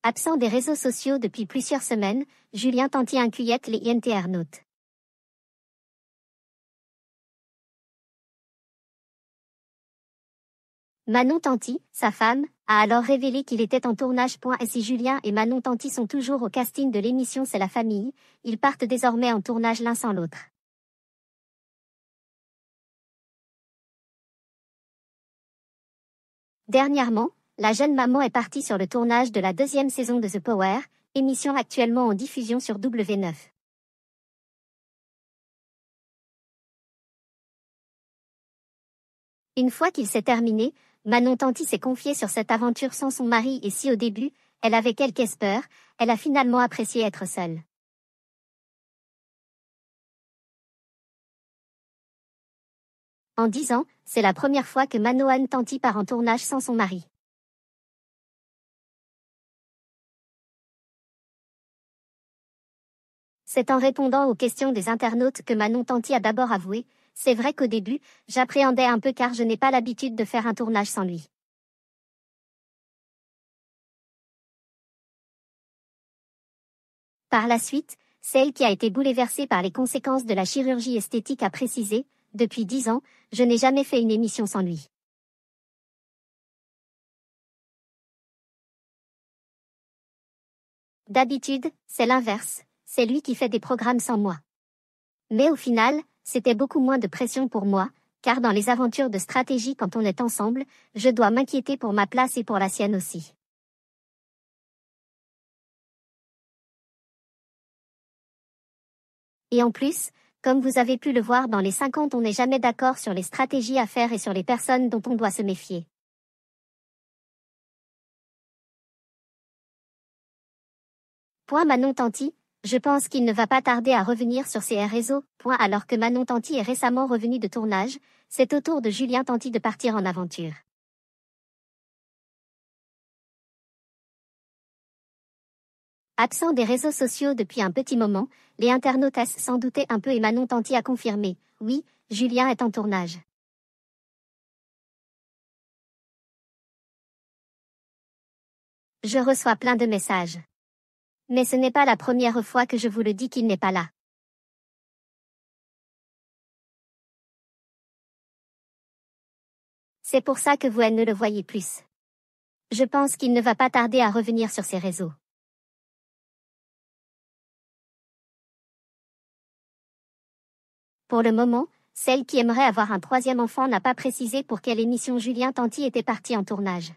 Absent des réseaux sociaux depuis plusieurs semaines, Julien Tanti inquiète les internautes. Manon Tanti, sa femme, a alors révélé qu'il était en tournage. Si Julien et Manon Tanti sont toujours au casting de l'émission C'est la famille, ils partent désormais en tournage l'un sans l'autre. Dernièrement, la jeune maman est partie sur le tournage de la deuxième saison de The Power, émission actuellement en diffusion sur W9. Une fois qu'il s'est terminé, Manon Tanti s'est confiée sur cette aventure sans son mari et si au début, elle avait quelques peurs, elle a finalement apprécié être seule. En 10 ans, c'est la première fois que Manon Tanti part en tournage sans son mari. C'est en répondant aux questions des internautes que Manon Tanti a d'abord avoué: c'est vrai qu'au début, j'appréhendais un peu car je n'ai pas l'habitude de faire un tournage sans lui. Par la suite, celle qui a été bouleversée par les conséquences de la chirurgie esthétique a précisé: depuis 10 ans, je n'ai jamais fait une émission sans lui. D'habitude, c'est l'inverse, c'est lui qui fait des programmes sans moi. Mais au final, c'était beaucoup moins de pression pour moi, car dans les aventures de stratégie quand on est ensemble, je dois m'inquiéter pour ma place et pour la sienne aussi. Et en plus, comme vous avez pu le voir dans les 50, on n'est jamais d'accord sur les stratégies à faire et sur les personnes dont on doit se méfier. Manon Tanti, je pense qu'il ne va pas tarder à revenir sur ses réseaux. Alors que Manon Tanti est récemment revenue de tournage, c'est au tour de Julien Tanti de partir en aventure. Absent des réseaux sociaux depuis un petit moment, les internautes s'en doutaient un peu et Manon Tanti a confirmé: oui, Julien est en tournage. Je reçois plein de messages. Mais ce n'est pas la première fois que je vous le dis qu'il n'est pas là. C'est pour ça que vous ne le voyez plus. Je pense qu'il ne va pas tarder à revenir sur ses réseaux. Pour le moment, celle qui aimerait avoir un troisième enfant n'a pas précisé pour quelle émission Julien Tanti était parti en tournage.